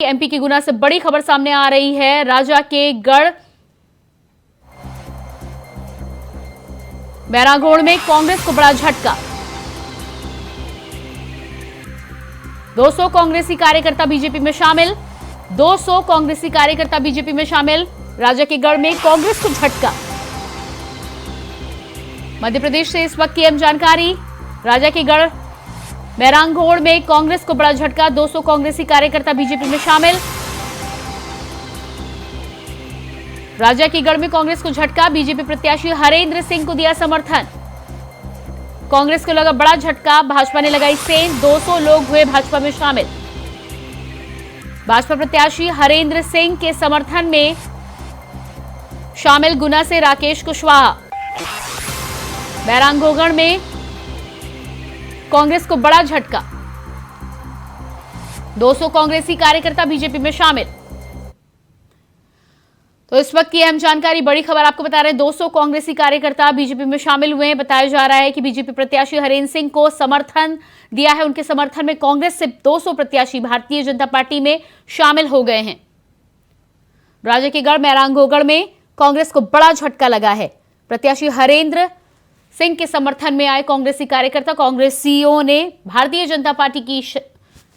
MP की गुना से बड़ी खबर सामने आ रही है। राजा के गढ़ बैरागोड़ में कांग्रेस को बड़ा झटका। 200 कांग्रेसी कार्यकर्ता बीजेपी में शामिल। 200 कांग्रेसी कार्यकर्ता बीजेपी में शामिल। राजा के गढ़ में कांग्रेस को झटका। मध्य प्रदेश से इस वक्त की अहम जानकारी। राजा के गढ़ बैरागोड़ में कांग्रेस को बड़ा झटका। 200 कांग्रेसी कार्यकर्ता बीजेपी में शामिल। राजा की गढ़ में कांग्रेस को झटका। बीजेपी प्रत्याशी हरेंद्र सिंह को दिया समर्थन। कांग्रेस को लगा बड़ा झटका। भाजपा ने लगाई सेंध। 200 लोग हुए भाजपा में शामिल। भाजपा प्रत्याशी हरेंद्र सिंह के समर्थन में शामिल गुना से राकेश कुशवाहा। बैरागोड़ में कांग्रेस को बड़ा झटका। 200 कांग्रेसी कार्यकर्ता बीजेपी में शामिल। तो इस वक्त की अहम जानकारी, बड़ी खबर आपको बता रहे हैं। 200 कांग्रेसी कार्यकर्ता बीजेपी में शामिल हुए हैं। बताया जा रहा है कि बीजेपी प्रत्याशी हरेंद्र सिंह को समर्थन दिया है। उनके समर्थन में कांग्रेस से 200 प्रत्याशी भारतीय जनता पार्टी में शामिल हो गए हैं। राजा के गढ़ बैरागोड़ में कांग्रेस को बड़ा झटका लगा है। प्रत्याशी हरेंद्र सिंह के समर्थन में आए कांग्रेसी कार्यकर्ता, कांग्रेसियों ने भारतीय जनता पार्टी की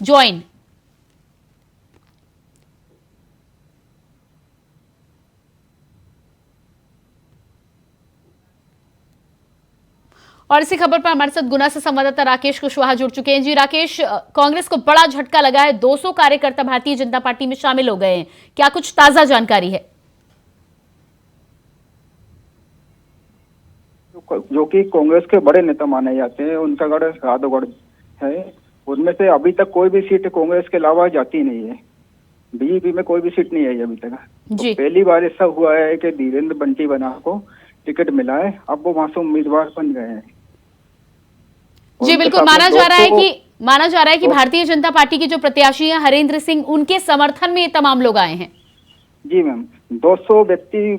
ज्वाइन। और इसी खबर पर हमारे साथ गुना से संवाददाता राकेश कुशवाहा जुड़ चुके हैं। जी राकेश, कांग्रेस को बड़ा झटका लगा है। 200 कार्यकर्ता भारतीय जनता पार्टी में शामिल हो गए हैं। क्या कुछ ताजा जानकारी है? जो कि कांग्रेस के बड़े नेता माने जाते हैं, उनका गढ़ राधोगढ़ है। उनमें से अभी तक कोई भी सीट कांग्रेस के अलावा जाती नहीं है। बीजेपी में कोई भी सीट नहीं आई अभी तक। जी। तो पहली बार ऐसा हुआ है कि धीरेन्द्र बंटी बना को टिकट मिला है। अब वो वहां से उम्मीदवार बन गए हैं। जी बिल्कुल, माना जा रहा है कि भारतीय जनता पार्टी के जो प्रत्याशी हैं हरेंद्र सिंह, उनके समर्थन में ये तमाम लोग आए हैं। जी मैम, 200 व्यक्ति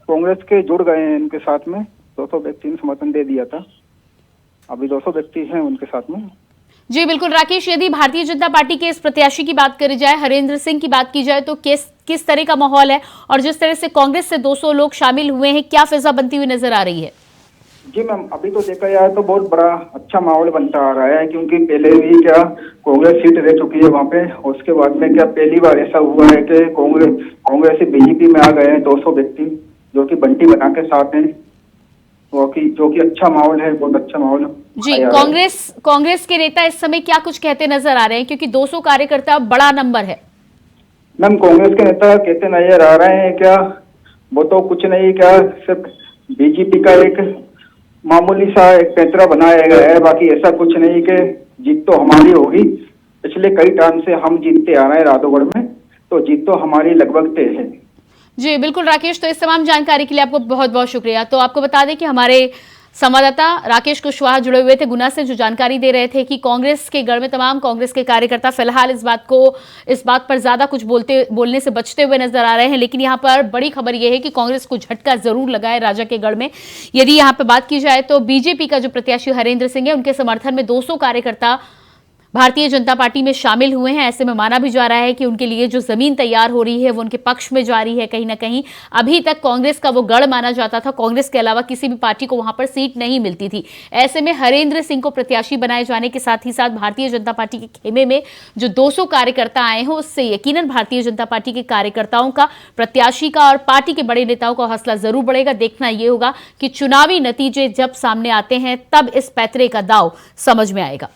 कांग्रेस के जुड़ गए हैं इनके साथ में। 200 व्यक्ति ने समर्थन दे दिया था। अभी 200 व्यक्ति हैं उनके साथ में। जी बिल्कुल राकेश, यदि भारतीय जनता पार्टी के इस प्रत्याशी की बात करी जाए, हरेंद्र सिंह की बात की जाए, तो किस तरह का माहौल है? और जिस तरह से कांग्रेस से 200 लोग शामिल हुए हैं, क्या फिजा बनती हुई नजर आ रही है? जी मैम, अभी तो देखा जाए तो बहुत बड़ा अच्छा माहौल बनता आ रहा है, क्योंकि पहले भी क्या कांग्रेस सीट रह चुकी है वहाँ पे। उसके बाद में क्या पहली बार ऐसा हुआ है कि कांग्रेस से बीजेपी में आ गए हैं 200 व्यक्ति, जो कि बंटी बना के साथ हैं। जो कि अच्छा माहौल है, बहुत अच्छा माहौल है। जी, कांग्रेस के नेता इस समय क्या कुछ कहते नजर आ रहे हैं, क्योंकि 200 कार्यकर्ता बड़ा नंबर है? मैम, कांग्रेस के नेता कहते नजर आ रहे हैं क्या, वो तो कुछ नहीं, क्या सिर्फ बीजेपी का एक मामूली सा एक पैंतरा बनाया गया है। बाकी ऐसा कुछ नहीं कि जीत तो हमारी होगी। पिछले कई टाइम से हम जीतते आ रहे हैं राधोगढ़ में, तो जीत तो हमारी लगभग तय है। जी बिल्कुल राकेश, तो इस तमाम जानकारी के लिए आपको बहुत बहुत शुक्रिया। तो आपको बता दें कि हमारे संवाददाता राकेश कुशवाहा जुड़े हुए थे गुना से, जो जानकारी दे रहे थे कि कांग्रेस के गढ़ में तमाम कांग्रेस के कार्यकर्ता फिलहाल इस बात पर ज्यादा कुछ बोलने से बचते हुए नजर आ रहे हैं। लेकिन यहाँ पर बड़ी खबर यह है कि कांग्रेस को झटका जरूर लगा है राजा के गढ़ में। यदि यहाँ पर बात की जाए तो बीजेपी का जो प्रत्याशी हरेंद्र सिंह है, उनके समर्थन में 200 कार्यकर्ता भारतीय जनता पार्टी में शामिल हुए हैं। ऐसे में माना भी जा रहा है कि उनके लिए जो जमीन तैयार हो रही है वो उनके पक्ष में जा रही है। कहीं ना कहीं अभी तक कांग्रेस का वो गढ़ माना जाता था। कांग्रेस के अलावा किसी भी पार्टी को वहां पर सीट नहीं मिलती थी। ऐसे में हरेंद्र सिंह को प्रत्याशी बनाए जाने के साथ ही साथ भारतीय जनता पार्टी के खेमे में जो 200 कार्यकर्ता आए हैं, उससे यकीनन भारतीय जनता पार्टी के कार्यकर्ताओं का, प्रत्याशी का और पार्टी के बड़े नेताओं का हौसला जरूर बढ़ेगा। देखना यह होगा कि चुनावी नतीजे जब सामने आते हैं तब इस पैतरे का दांव समझ में आएगा।